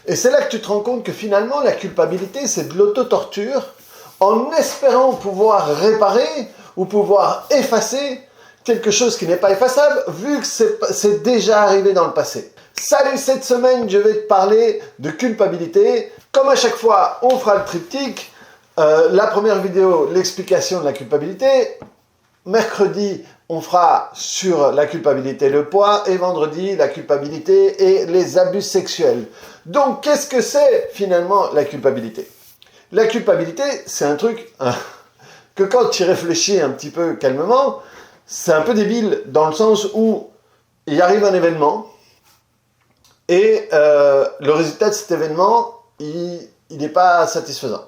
Et c'est là que tu te rends compte que finalement, la culpabilité, c'est de l'auto-torture en espérant pouvoir réparer ou pouvoir effacer quelque chose qui n'est pas effaçable, vu que c'est déjà arrivé dans le passé. Salut, cette semaine, je vais te parler de culpabilité. Comme à chaque fois, on fera le triptyque. La première vidéo, l'explication de la culpabilité. Mercredi, on fera sur la culpabilité et le poids. Et vendredi, la culpabilité et les abus sexuels. Donc, qu'est-ce que c'est finalement la culpabilité? La culpabilité, c'est un truc que quand tu y réfléchis un petit peu calmement, c'est un peu débile dans le sens où il arrive un événement et le résultat de cet événement, il n'est pas satisfaisant.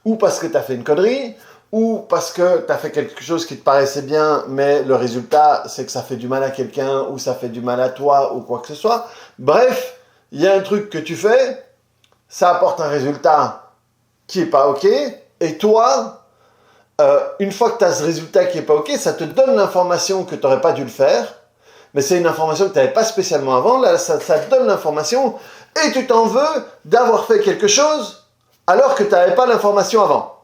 Ou parce que tu as fait une connerie, ou parce que tu as fait quelque chose qui te paraissait bien, mais le résultat, c'est que ça fait du mal à quelqu'un, ou ça fait du mal à toi, ou quoi que ce soit. Bref, il y a un truc que tu fais, ça apporte un résultat qui n'est pas OK, et toi, une fois que tu as ce résultat qui n'est pas OK, ça te donne l'information que tu n'aurais pas dû le faire, mais c'est une information que tu n'avais pas spécialement avant, là, ça te donne l'information, et tu t'en veux d'avoir fait quelque chose alors que tu n'avais pas l'information avant.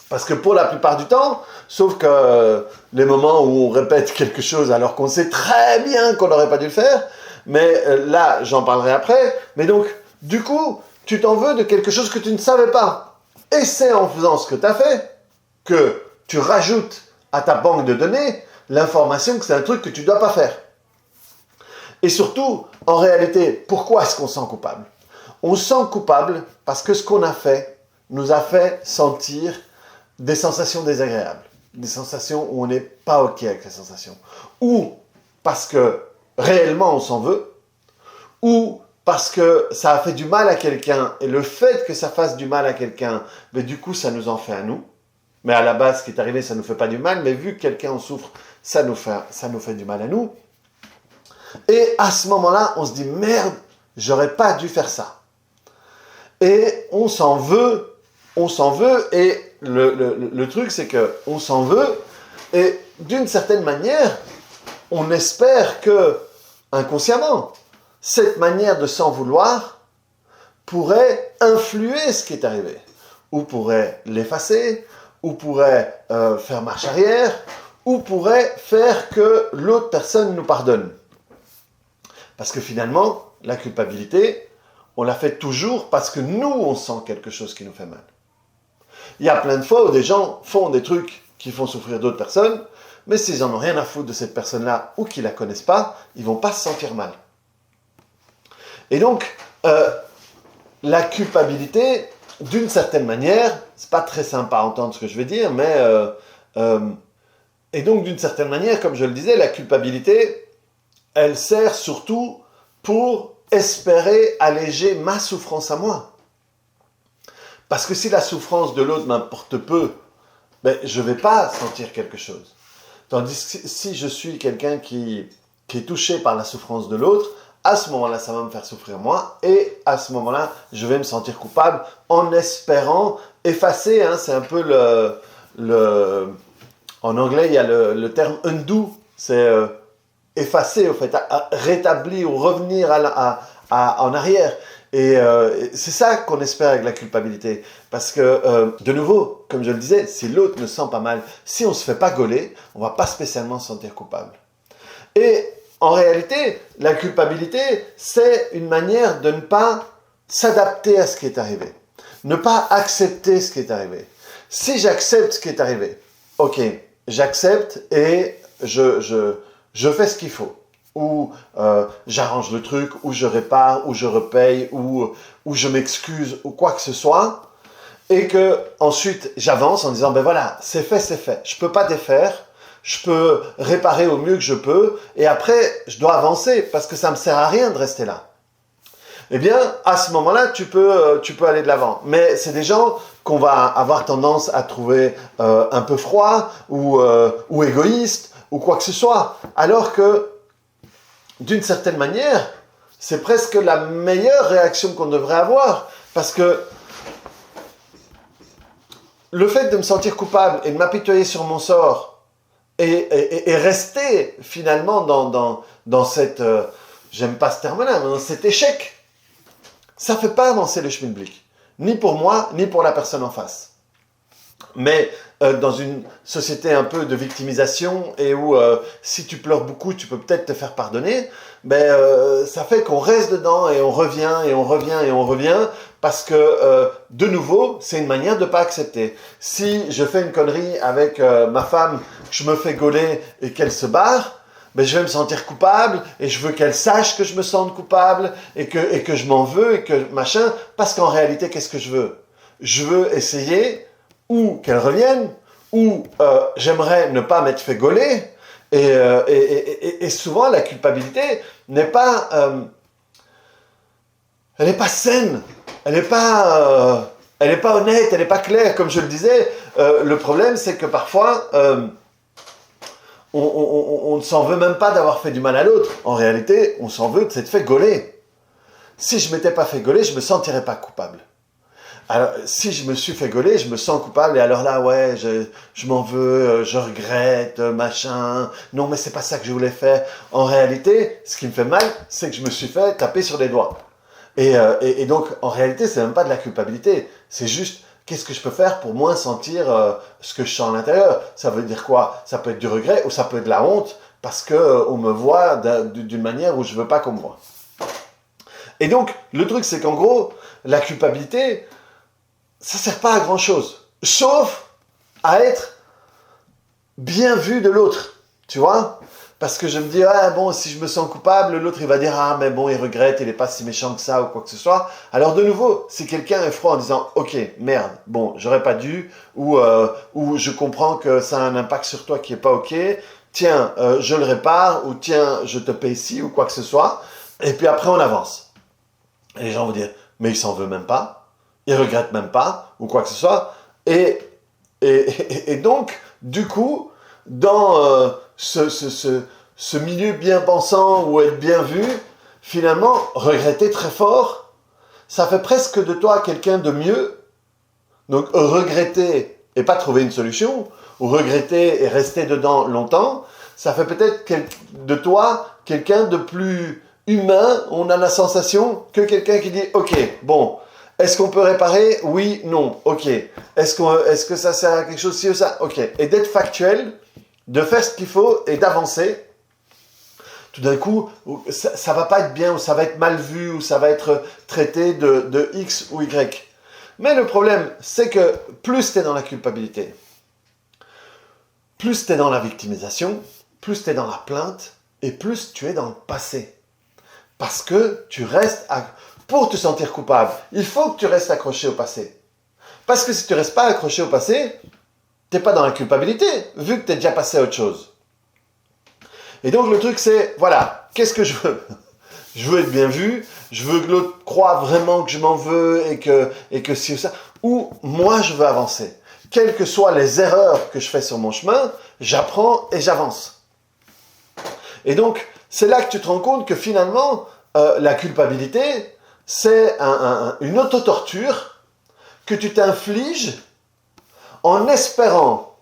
Parce que pour la plupart du temps, sauf que les moments où on répète quelque chose alors qu'on sait très bien qu'on n'aurait pas dû le faire, mais là, j'en parlerai après, mais donc, du coup, tu t'en veux de quelque chose que tu ne savais pas. Et c'est en faisant ce que tu as fait que tu rajoutes à ta banque de données l'information que c'est un truc que tu ne dois pas faire. Et surtout, en réalité, pourquoi est-ce qu'on se sent coupable? On se sent coupable parce que ce qu'on a fait nous a fait sentir des sensations désagréables, des sensations où on n'est pas OK avec les sensations, ou parce que réellement on s'en veut, ou parce que ça a fait du mal à quelqu'un, et le fait que ça fasse du mal à quelqu'un, mais du coup ça nous en fait à nous. Mais à la base, ce qui est arrivé, ça ne nous fait pas du mal, mais vu que quelqu'un en souffre, ça nous fait du mal à nous. Et à ce moment-là, on se dit, merde, j'aurais pas dû faire ça. Et on s'en veut, et le truc, c'est qu'on s'en veut, et d'une certaine manière, on espère que, inconsciemment, cette manière de s'en vouloir pourrait influer ce qui est arrivé, ou pourrait l'effacer, ou pourrait faire marche arrière, ou pourrait faire que l'autre personne nous pardonne. Parce que finalement, la culpabilité, on la fait toujours parce que nous, on sent quelque chose qui nous fait mal. Il y a plein de fois où des gens font des trucs qui font souffrir d'autres personnes, mais s'ils n'en ont rien à foutre de cette personne-là ou qu'ils ne la connaissent pas, ils ne vont pas se sentir mal. Et donc, la culpabilité, d'une certaine manière, c'est pas très sympa à entendre ce que je vais dire, mais et donc d'une certaine manière, comme je le disais, la culpabilité, elle sert surtout pour espérer alléger ma souffrance à moi. Parce que si la souffrance de l'autre m'importe peu, ben, je ne vais pas sentir quelque chose. Tandis que si je suis quelqu'un qui est touché par la souffrance de l'autre, à ce moment-là, ça va me faire souffrir moi, et à ce moment-là, je vais me sentir coupable en espérant effacer, hein, c'est un peu en anglais, il y a le terme undo, c'est effacer, au fait, rétablir ou revenir en arrière. Et c'est ça qu'on espère avec la culpabilité. Parce que, de nouveau, comme je le disais, si l'autre ne sent pas mal, si on ne se fait pas gauler, on ne va pas spécialement se sentir coupable. Et en réalité, la culpabilité, c'est une manière de ne pas s'adapter à ce qui est arrivé. Ne pas accepter ce qui est arrivé. Si j'accepte ce qui est arrivé, ok, j'accepte et je fais ce qu'il faut. Ou j'arrange le truc, ou je répare, ou je repaye, ou je m'excuse, ou quoi que ce soit. Et que ensuite j'avance en disant, ben voilà, c'est fait. Je peux pas défaire. Je peux réparer au mieux que je peux, et après, je dois avancer, parce que ça ne me sert à rien de rester là. Eh bien, à ce moment-là, tu peux aller de l'avant. Mais c'est des gens qu'on va avoir tendance à trouver un peu froids, ou égoïstes, ou quoi que ce soit. Alors que, d'une certaine manière, c'est presque la meilleure réaction qu'on devrait avoir, parce que le fait de me sentir coupable et de m'apitoyer sur mon sort, et rester finalement dans cette, j'aime pas ce terme-là, mais dans cet échec, ça ne fait pas avancer le schmilblick, ni pour moi, ni pour la personne en face. Mais dans une société un peu de victimisation et où si tu pleures beaucoup, tu peux peut-être te faire pardonner, ça fait qu'on reste dedans et on revient et on revient et on revient parce que, de nouveau, c'est une manière de ne pas accepter. Si je fais une connerie avec ma femme, que je me fais gauler et qu'elle se barre, je vais me sentir coupable et je veux qu'elle sache que je me sente coupable et que je m'en veux et que machin, parce qu'en réalité, qu'est-ce que je veux? Je veux essayer ou qu'elle revienne, ou j'aimerais ne pas m'être fait gauler, et souvent la culpabilité n'est pas, elle n'est pas saine, elle n'est pas honnête, elle n'est pas claire, comme je le disais. Le problème, c'est que parfois, on ne s'en veut même pas d'avoir fait du mal à l'autre. En réalité, on s'en veut de s'être fait gauler. Si je ne m'étais pas fait gauler, je ne me sentirais pas coupable. Alors, si je me suis fait gauler, je me sens coupable, et alors là, ouais, je m'en veux, je regrette, machin, non, mais c'est pas ça que je voulais faire. En réalité, ce qui me fait mal, c'est que je me suis fait taper sur les doigts. Et donc, en réalité, c'est même pas de la culpabilité, c'est juste, qu'est-ce que je peux faire pour moins sentir ce que je sens à l'intérieur? Ça veut dire quoi? Ça peut être du regret, ou ça peut être de la honte, parce qu'on me voit d'une manière où je veux pas qu'on me voit. Et donc, le truc, c'est qu'en gros, la culpabilité, ça sert pas à grand chose, sauf à être bien vu de l'autre, tu vois? Parce que je me dis, ah bon, si je me sens coupable, l'autre il va dire, ah mais bon, il regrette, il est pas si méchant que ça ou quoi que ce soit. Alors de nouveau, si quelqu'un est froid en disant, ok, merde, bon, j'aurais pas dû, ou je comprends que ça a un impact sur toi qui est pas ok, tiens, je le répare, ou tiens, je te paye ci, ou quoi que ce soit, et puis après on avance. Et les gens vont dire, mais il s'en veut même pas. Il regrette même pas, ou quoi que ce soit. Et donc, du coup, dans ce milieu bien pensant ou être bien vu, finalement, regretter très fort, ça fait presque de toi quelqu'un de mieux. Donc, regretter et pas trouver une solution, ou regretter et rester dedans longtemps, ça fait peut-être de toi quelqu'un de plus humain. On a la sensation que quelqu'un qui dit, ok, bon, est-ce qu'on peut réparer? Oui, non, ok. Est-ce que ça sert à quelque chose, ci ou ça? Ok. Et d'être factuel, de faire ce qu'il faut et d'avancer. Tout d'un coup, ça va pas être bien, ou ça va être mal vu, ou ça va être traité de X ou Y. Mais le problème, c'est que plus tu es dans la culpabilité, plus tu es dans la victimisation, plus tu es dans la plainte, et plus tu es dans le passé. Parce que tu restes pour te sentir coupable, il faut que tu restes accroché au passé. Parce que si tu ne restes pas accroché au passé, tu n'es pas dans la culpabilité, vu que tu es déjà passé à autre chose. Et donc le truc c'est, voilà, qu'est-ce que je veux? Je veux être bien vu, je veux que l'autre croie vraiment que je m'en veux et que si ou ça, ou moi je veux avancer. Quelles que soient les erreurs que je fais sur mon chemin, j'apprends et j'avance. Et donc, c'est là que tu te rends compte que finalement, la culpabilité, c'est une autotorture que tu t'infliges en espérant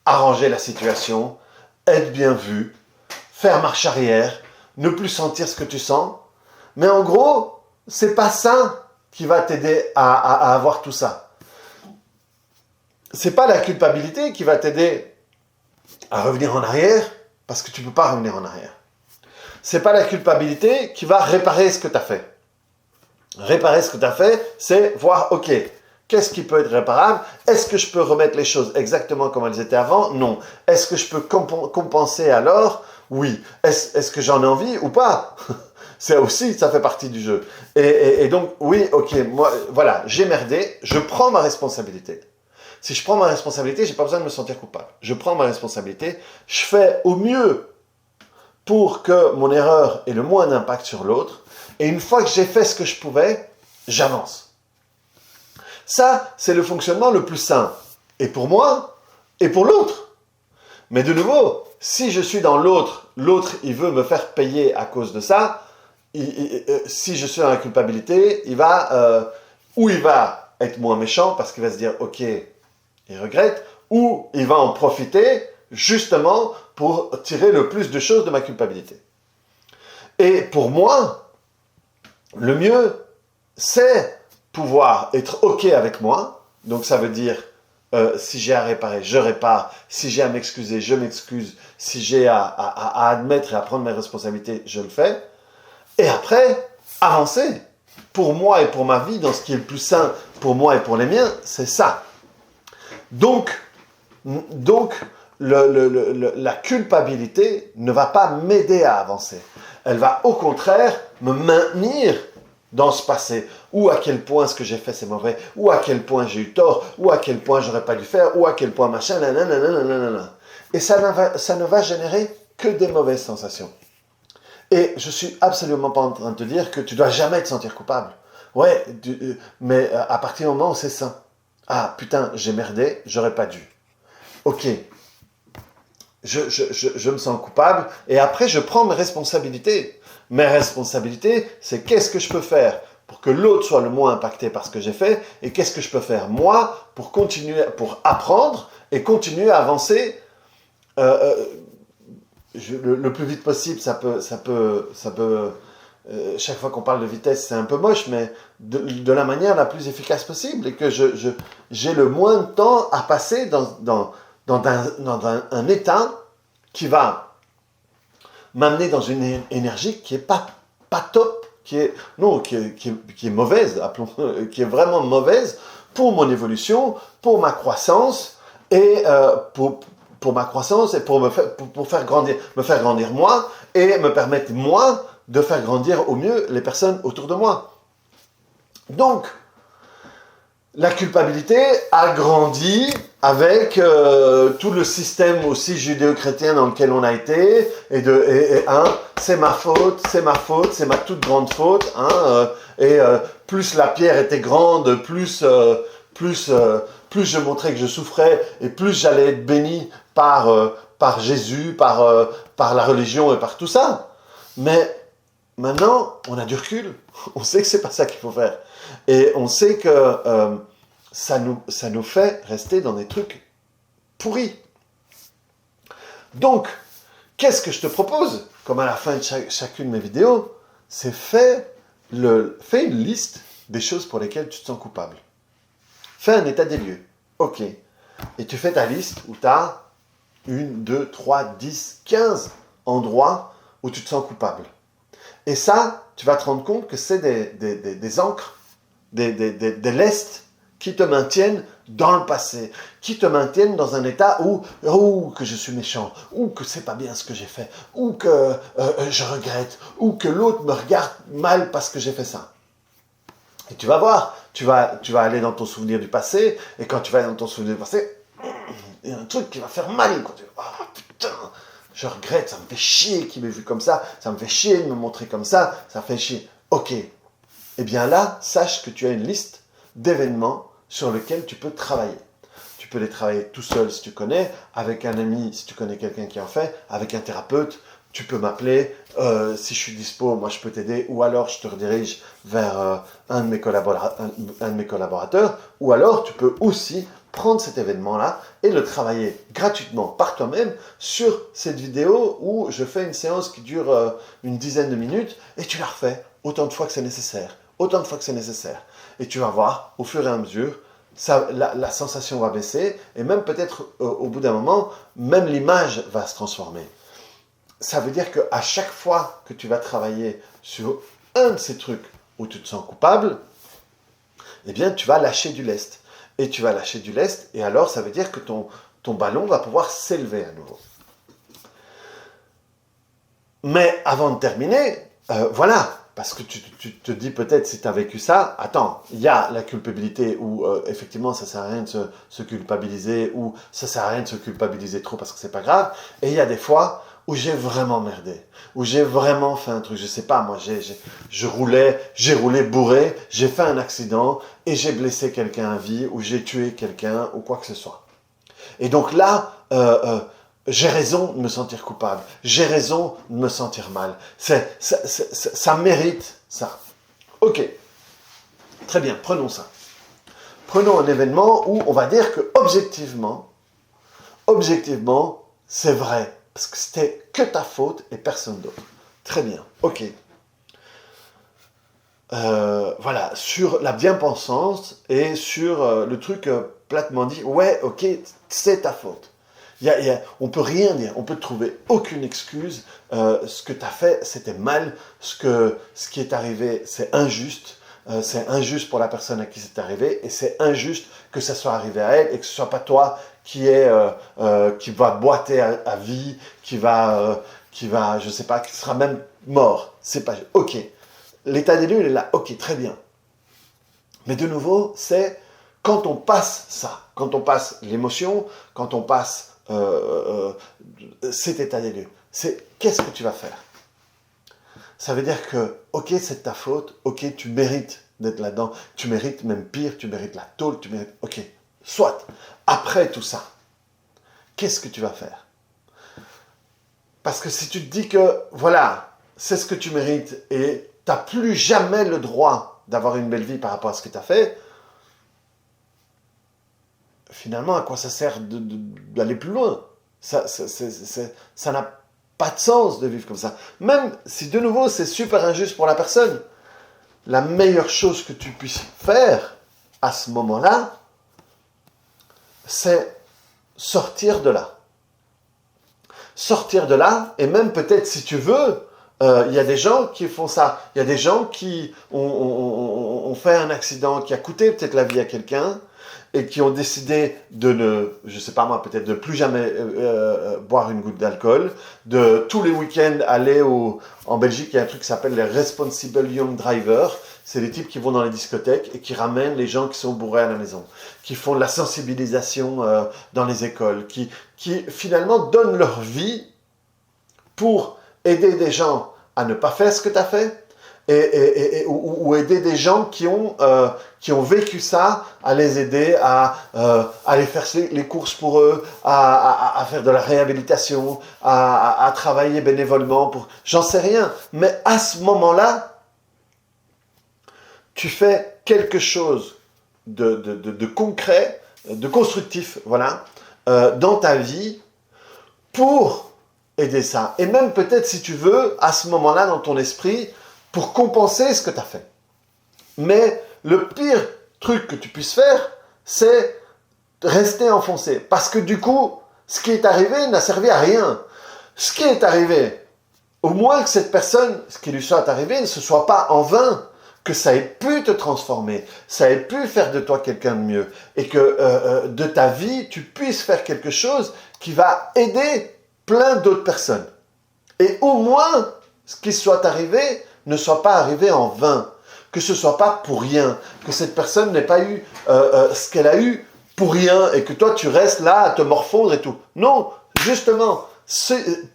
arranger la situation, être bien vu, faire marche arrière, ne plus sentir ce que tu sens. Mais en gros, c'est pas ça qui va t'aider à avoir tout ça. C'est pas la culpabilité qui va t'aider à revenir en arrière, parce que tu peux pas revenir en arrière. C'est pas la culpabilité qui va réparer ce que tu as fait. Réparer ce que tu as fait, c'est voir, ok, qu'est-ce qui peut être réparable? Est-ce que je peux remettre les choses exactement comme elles étaient avant? Non. Est-ce que je peux compenser alors? Oui. Est-ce que j'en ai envie ou pas? C'est aussi, ça fait partie du jeu. Et donc, oui, ok, moi, voilà, j'ai merdé, je prends ma responsabilité. Si je prends ma responsabilité, j'ai pas besoin de me sentir coupable. Je prends ma responsabilité, je fais au mieux pour que mon erreur ait le moins d'impact sur l'autre. Et une fois que j'ai fait ce que je pouvais, j'avance. Ça, c'est le fonctionnement le plus sain. Et pour moi, et pour l'autre. Mais de nouveau, si je suis dans l'autre, il veut me faire payer à cause de ça, si je suis dans la culpabilité, il va être moins méchant parce qu'il va se dire, ok, il regrette, ou il va en profiter justement pour tirer le plus de choses de ma culpabilité. Et pour moi, le mieux, c'est pouvoir être OK avec moi. Donc ça veut dire, si j'ai à réparer, je répare. Si j'ai à m'excuser, je m'excuse. Si j'ai à admettre et à prendre mes responsabilités, je le fais. Et après, avancer. Pour moi et pour ma vie, dans ce qui est le plus sain pour moi et pour les miens, c'est ça. Donc la culpabilité ne va pas m'aider à avancer. Elle va au contraire me maintenir dans ce passé, ou à quel point ce que j'ai fait c'est mauvais, ou à quel point j'ai eu tort, ou à quel point j'aurais pas dû faire, ou à quel point machin, nanana. Et ça ne va générer que des mauvaises sensations. Et je suis absolument pas en train de te dire que tu dois jamais te sentir coupable. Ouais, mais à partir du moment où c'est ça, ah putain, j'ai merdé, j'aurais pas dû. Ok, je me sens coupable, et après je prends mes responsabilités. Mes responsabilités, c'est qu'est-ce que je peux faire pour que l'autre soit le moins impacté par ce que j'ai fait, et qu'est-ce que je peux faire moi pour continuer, pour apprendre et continuer à avancer le plus vite possible. Chaque fois qu'on parle de vitesse, c'est un peu moche, mais de la manière la plus efficace possible, et que j'ai le moins de temps à passer dans un état qui va m'amener dans une énergie qui est pas top, qui est mauvaise, qui est vraiment mauvaise pour mon évolution, pour ma croissance, et pour ma croissance, et pour me faire grandir moi, et me permettre moi de faire grandir au mieux les personnes autour de moi. Donc, la culpabilité a grandi avec tout le système aussi judéo-chrétien dans lequel on a été, c'est ma faute, c'est ma toute grande faute, plus la pierre était grande, plus je montrais que je souffrais, et plus j'allais être béni par Jésus, par la religion et par tout ça. Mais maintenant, on a du recul, on sait que c'est pas ça qu'il faut faire. Et on sait que ça nous fait rester dans des trucs pourris. Donc, qu'est-ce que je te propose, comme à la fin de chacune de mes vidéos, c'est fais une liste des choses pour lesquelles tu te sens coupable. Fais un état des lieux. Ok. Et tu fais ta liste où tu as 1, 2, 3, 10, 15 endroits où tu te sens coupable. Et ça, tu vas te rendre compte que c'est des encres, des lestes qui te maintiennent dans le passé, qui te maintiennent dans un état où que je suis méchant, ou que c'est pas bien ce que j'ai fait, ou que je regrette, ou que l'autre me regarde mal parce que j'ai fait ça. Et tu vas voir, tu vas aller dans ton souvenir du passé, et quand tu vas aller dans ton souvenir du passé, il y a un truc qui va faire mal. Quand tu vas, oh putain, je regrette, ça me fait chier qu'il m'ait vu comme ça me fait chier de me montrer comme ça fait chier. Ok, eh bien là, sache que tu as une liste d'événements sur lesquels tu peux travailler. Tu peux les travailler tout seul si tu connais, avec un ami si tu connais quelqu'un qui en fait, avec un thérapeute. Tu peux m'appeler, si je suis dispo, moi je peux t'aider, ou alors je te redirige vers un de mes collaborateurs, ou alors tu peux aussi prendre cet événement-là et le travailler gratuitement par toi-même sur cette vidéo où je fais une séance qui dure une dizaine de minutes, et tu la refais autant de fois que c'est nécessaire. Et tu vas voir, au fur et à mesure, la sensation va baisser, et même peut-être au bout d'un moment, même l'image va se transformer. Ça veut dire qu'à chaque fois que tu vas travailler sur un de ces trucs où tu te sens coupable, eh bien, tu vas lâcher du lest. Et tu vas lâcher du lest, et alors ça veut dire que ton ballon va pouvoir s'élever à nouveau. Mais avant de terminer, voilà, parce que tu te dis peut-être si tu as vécu ça, attends, il y a la culpabilité où effectivement ça sert à rien de se culpabiliser, ou ça sert à rien de se culpabiliser trop parce que c'est pas grave, et il y a des fois où j'ai vraiment merdé, où j'ai vraiment fait un truc, je sais pas, moi j'ai roulé bourré, j'ai fait un accident et j'ai blessé quelqu'un à vie, ou j'ai tué quelqu'un, ou quoi que ce soit. Et donc là, j'ai raison de me sentir coupable, j'ai raison de me sentir mal, ça mérite ça. Ok, très bien, prenons ça. Prenons un événement où on va dire que objectivement, c'est vrai, parce que c'était que ta faute et personne d'autre. Très bien, ok. voilà, sur la bien-pensance et sur le truc platement dit, ouais, ok, c'est ta faute. On peut rien dire, on peut trouver aucune excuse. Ce que tu as fait, c'était mal. Ce qui est arrivé, c'est injuste. C'est injuste pour la personne à qui c'est arrivé, et c'est injuste que ça soit arrivé à elle et que ce soit pas toi qui va boiter à vie, je sais pas, qui sera même mort. C'est pas ok. L'état des lieux, il est là. Ok, très bien. Mais de nouveau, c'est quand on passe ça, quand on passe l'émotion, quand on passe cet état des lieux, c'est qu'est-ce que tu vas faire? Ça veut dire que, ok, c'est de ta faute, ok, tu mérites d'être là-dedans, tu mérites même pire, tu mérites la tôle, tu mérites, ok, soit. Après tout ça, qu'est-ce que tu vas faire? Parce que si tu te dis que, voilà, c'est ce que tu mérites et tu n'as plus jamais le droit d'avoir une belle vie par rapport à ce que tu as fait, finalement, à quoi ça sert d'aller plus loin? Ça n'a pas de sens de vivre comme ça. Même si, de nouveau, c'est super injuste pour la personne, la meilleure chose que tu puisses faire à ce moment-là, c'est sortir de là. Sortir de là, et même peut-être si tu veux, il y a des gens qui font ça. Il y a des gens qui ont fait un accident qui a coûté peut-être la vie à quelqu'un, et qui ont décidé de ne, je sais pas moi, peut-être de plus jamais boire une goutte d'alcool, de tous les week-ends aller en Belgique, il y a un truc qui s'appelle les Responsible Young Drivers. C'est des types qui vont dans les discothèques et qui ramènent les gens qui sont bourrés à la maison, qui font de la sensibilisation dans les écoles, qui finalement donnent leur vie pour aider des gens à ne pas faire ce que tu as fait, ou aider des gens qui ont vécu ça, à les aider à aller faire les courses pour eux, à faire de la réhabilitation, à travailler bénévolement pour... J'en sais rien. Mais à ce moment-là, tu fais quelque chose de concret, de constructif, voilà, dans ta vie pour aider ça. Et même peut-être, si tu veux, à ce moment-là, dans ton esprit, pour compenser ce que tu as fait. Mais le pire truc que tu puisses faire, c'est rester enfoncé. Parce que du coup, ce qui est arrivé n'a servi à rien. Ce qui est arrivé, au moins que cette personne, ce qui lui soit arrivé, ne se soit pas en vain, que ça ait pu te transformer, ça ait pu faire de toi quelqu'un de mieux, et que de ta vie, tu puisses faire quelque chose qui va aider plein d'autres personnes. Et au moins, ce qui soit arrivé ne soit pas arrivé en vain, que ce soit pas pour rien, que cette personne n'ait pas eu ce qu'elle a eu pour rien, et que toi tu restes là à te morfondre et tout. Non, justement,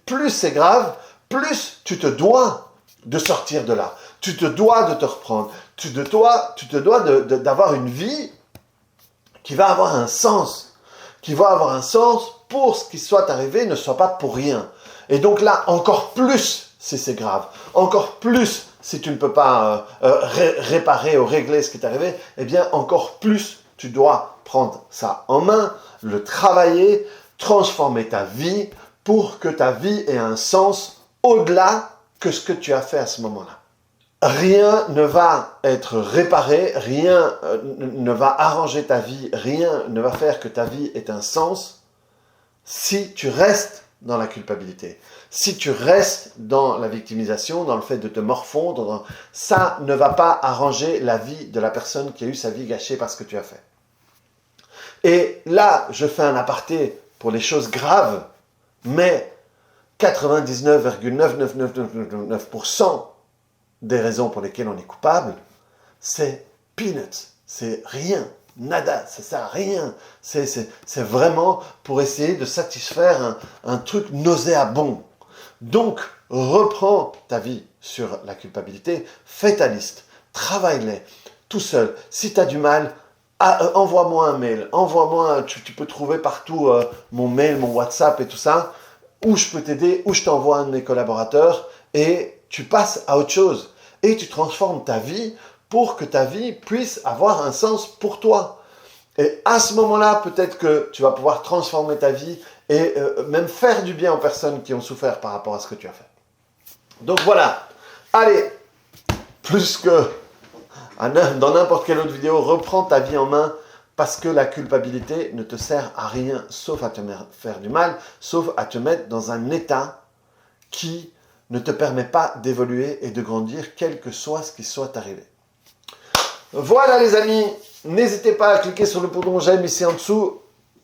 plus c'est grave, plus tu te dois de sortir de là. Tu te dois de te reprendre. Tu te dois d'avoir une vie qui va avoir un sens. Qui va avoir un sens pour ce qui soit arrivé ne soit pas pour rien. Et donc là, encore plus si c'est grave. Encore plus si tu ne peux pas réparer ou régler ce qui est arrivé. Eh bien, encore plus tu dois prendre ça en main, le travailler, transformer ta vie pour que ta vie ait un sens au-delà que ce que tu as fait à ce moment-là. Rien ne va être réparé, rien ne va arranger ta vie, rien ne va faire que ta vie ait un sens si tu restes dans la culpabilité, si tu restes dans la victimisation, dans le fait de te morfondre, ça ne va pas arranger la vie de la personne qui a eu sa vie gâchée par ce que tu as fait. Et là, je fais un aparté pour les choses graves, mais 99,99999% des raisons pour lesquelles on est coupable, c'est peanuts, c'est rien, nada, ça sert à rien. C'est vraiment pour essayer de satisfaire un truc nauséabond. Donc, reprends ta vie sur la culpabilité, fais ta liste, travaille-les, tout seul. Si tu as du mal, envoie-moi un mail, tu peux trouver partout mon mail, mon WhatsApp et tout ça, où je peux t'aider, où je t'envoie un de mes collaborateurs, et tu passes à autre chose. Et tu transformes ta vie pour que ta vie puisse avoir un sens pour toi. Et à ce moment-là, peut-être que tu vas pouvoir transformer ta vie et même faire du bien aux personnes qui ont souffert par rapport à ce que tu as fait. Donc voilà, allez, plus que dans n'importe quelle autre vidéo, reprends ta vie en main parce que la culpabilité ne te sert à rien sauf à te faire du mal, sauf à te mettre dans un état qui ne te permet pas d'évoluer et de grandir, quel que soit ce qui soit arrivé. Voilà les amis, n'hésitez pas à cliquer sur le bouton j'aime ici en dessous,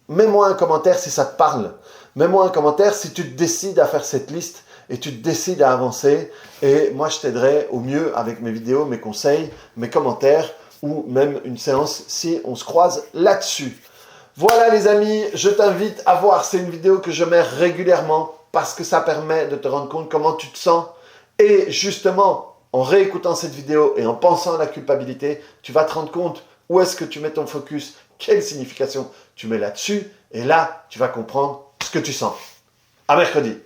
mets-moi un commentaire si ça te parle, mets-moi un commentaire si tu te décides à faire cette liste et tu te décides à avancer et moi je t'aiderai au mieux avec mes vidéos, mes conseils, mes commentaires ou même une séance si on se croise là-dessus. Voilà les amis, je t'invite à voir, c'est une vidéo que je mets régulièrement parce que ça permet de te rendre compte comment tu te sens et justement en réécoutant cette vidéo et en pensant à la culpabilité, tu vas te rendre compte où est-ce que tu mets ton focus, quelle signification tu mets là-dessus et là tu vas comprendre ce que tu sens. À mercredi.